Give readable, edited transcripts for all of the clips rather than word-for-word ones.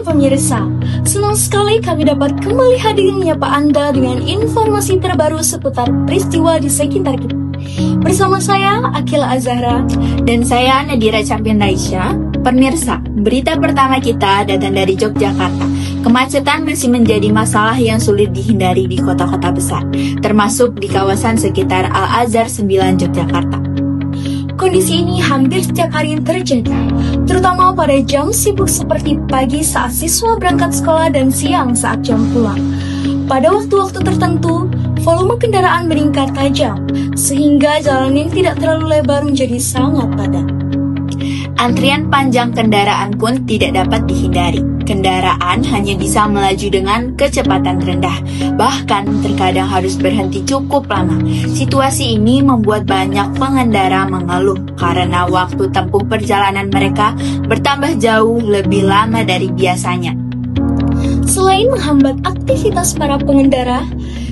pemirsa, senang sekali kami dapat kembali hadir menyapa Anda dengan informasi terbaru seputar peristiwa di sekitar kita. Bersama saya, Akila Azahra. Dan saya, Nadira Champion Raisya. Pemirsa, berita pertama kita datang dari Yogyakarta. Kemacetan masih menjadi masalah yang sulit dihindari di kota-kota besar, termasuk di kawasan sekitar Al-Azhar 9 Yogyakarta. Kondisi ini hampir setiap hari terjadi, terutama pada jam sibuk seperti pagi saat siswa berangkat sekolah dan siang saat jam pulang. Pada waktu-waktu tertentu, volume kendaraan meningkat tajam, sehingga jalan yang tidak terlalu lebar menjadi sangat padat. Antrian panjang kendaraan pun tidak dapat dihindari. Kendaraan hanya bisa melaju dengan kecepatan rendah, bahkan terkadang harus berhenti cukup lama. Situasi ini membuat banyak pengendara mengeluh karena waktu tempuh perjalanan mereka bertambah jauh lebih lama dari biasanya. Selain menghambat aktivitas para pengendara,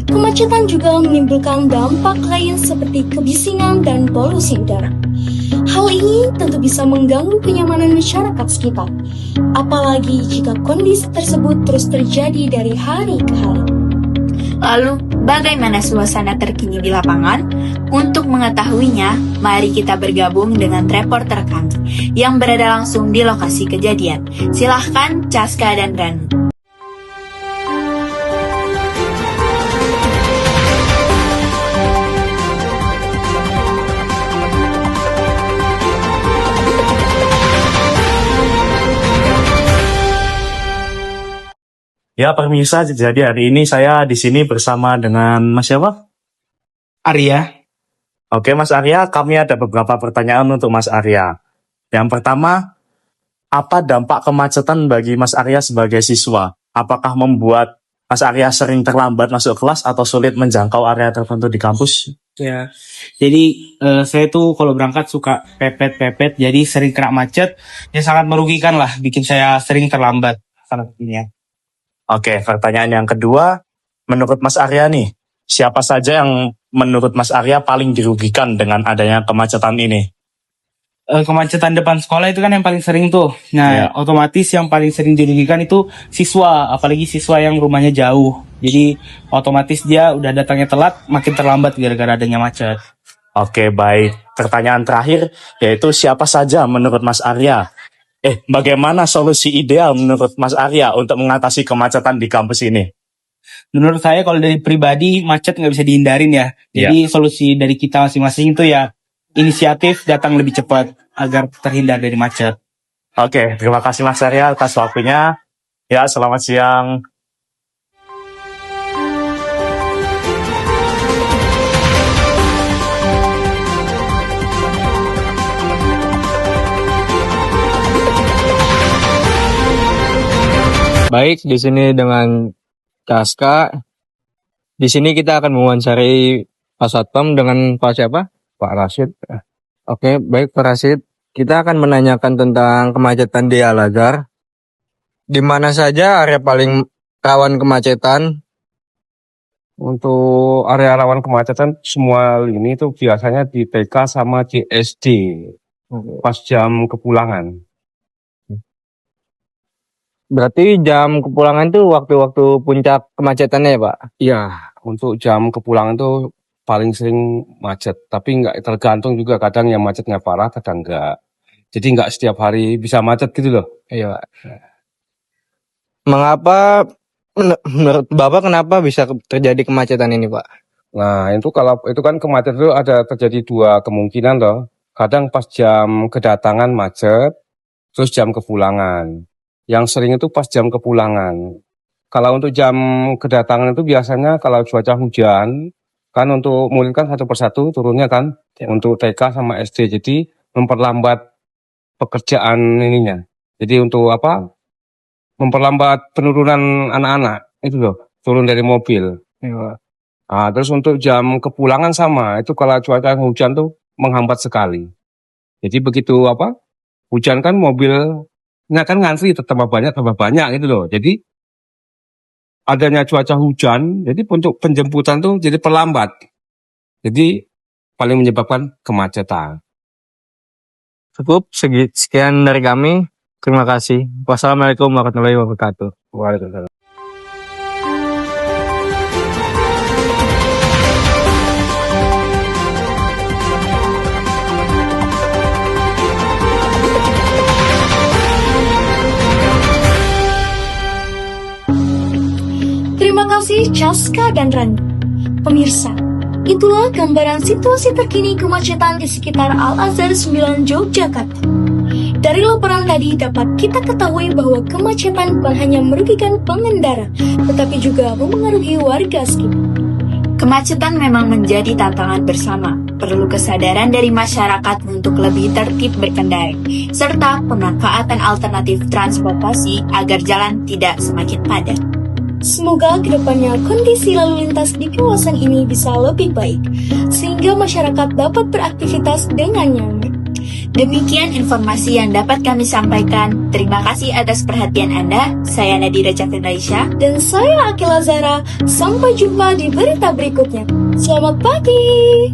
kemacetan juga menimbulkan dampak lain seperti kebisingan dan polusi udara. Hal ini tentu bisa mengganggu kenyamanan masyarakat sekitar, apalagi jika kondisi tersebut terus terjadi dari hari ke hari. Lalu, bagaimana suasana terkini di lapangan? Untuk mengetahuinya, mari kita bergabung dengan reporter kami yang berada langsung di lokasi kejadian. Silahkan Caska dan Ranu. Ya, pemirsa, jadi hari ini saya di sini bersama dengan Mas siapa? Arya. Oke, Mas Arya, kami ada beberapa pertanyaan untuk Mas Arya. Yang pertama, apa dampak kemacetan bagi Mas Arya sebagai siswa? Apakah membuat Mas Arya sering terlambat masuk kelas atau sulit menjangkau area tertentu di kampus? Ya, jadi saya tuh kalau berangkat suka pepet-pepet, jadi sering kena macet. Ya sangat merugikan lah, bikin saya sering terlambat. Salah satunya. Oke, pertanyaan yang kedua, menurut Mas Arya nih, siapa saja yang menurut Mas Arya paling dirugikan dengan adanya kemacetan ini? Kemacetan depan sekolah itu kan yang paling sering tuh. Nah, otomatis yang paling sering dirugikan itu siswa, apalagi siswa yang rumahnya jauh. Jadi otomatis dia udah datangnya telat, makin terlambat gara-gara adanya macet. Oke, baik. Pertanyaan terakhir, yaitu siapa saja menurut Mas Arya? Bagaimana solusi ideal menurut Mas Arya untuk mengatasi kemacetan di kampus ini? Menurut saya kalau dari pribadi macet nggak bisa dihindarin ya. Jadi solusi dari kita masing-masing itu ya inisiatif datang lebih cepat agar terhindar dari macet. Oke, terima kasih Mas Arya atas waktunya. Ya, selamat siang. Baik, di sini dengan Caska. Di sini kita akan mewawancari Pak Satpam dengan Pak siapa? Pak Rashid. Oke, baik Pak Rashid. Kita akan menanyakan tentang kemacetan di Al-Azhar. Di mana saja area paling rawan kemacetan? Untuk area rawan kemacetan semua ini tuh biasanya di TK sama di SD pas jam kepulangan. Berarti jam kepulangan tuh waktu-waktu puncak kemacetannya ya Pak? Iya, untuk jam kepulangan tuh paling sering macet. Tapi nggak tergantung juga, kadang yang macet nggak parah, kadang nggak. Jadi nggak setiap hari bisa macet gitu loh. Iya Pak. Mengapa, menurut Bapak kenapa bisa terjadi kemacetan ini Pak? Nah, itu kan kemacetan itu ada terjadi dua kemungkinan loh. Kadang pas jam kedatangan macet, terus jam kepulangan. Yang sering itu pas jam kepulangan. Kalau untuk jam kedatangan itu biasanya kalau cuaca hujan, kan untuk murid kan satu persatu turunnya kan, untuk TK sama SD. Jadi memperlambat pekerjaan ininya. Jadi untuk apa? Memperlambat penurunan anak-anak, itu loh, turun dari mobil. Nah, terus untuk jam kepulangan sama, itu kalau cuaca hujan tuh menghambat sekali. Jadi begitu apa? Hujan kan mobil kan ngantri tambah banyak gitu loh. Jadi adanya cuaca hujan, jadi untuk penjemputan tuh jadi perlambat. Jadi paling menyebabkan kemacetan. Cukup, sekian dari kami. Terima kasih. Wassalamualaikum warahmatullahi wabarakatuh. Waalaikumsalam. Terima kasih Caska dan Rani. Pemirsa, itulah gambaran situasi terkini kemacetan di sekitar Al-Azhar 9 Yogyakarta. Dari laporan tadi dapat kita ketahui bahwa kemacetan bukan hanya merugikan pengendara, tetapi juga memengaruhi warga sekitar. Kemacetan memang menjadi tantangan bersama. Perlu kesadaran dari masyarakat untuk lebih tertib berkendara, serta pemanfaatan alternatif transportasi agar jalan tidak semakin padat. Semoga kedepannya kondisi lalu lintas di kawasan ini bisa lebih baik, sehingga masyarakat dapat beraktivitas dengan nyaman. Demikian informasi yang dapat kami sampaikan. Terima kasih atas perhatian Anda. Saya Nadira Cafendaisyah. Dan saya Akila Zara, sampai jumpa di berita berikutnya. Selamat pagi!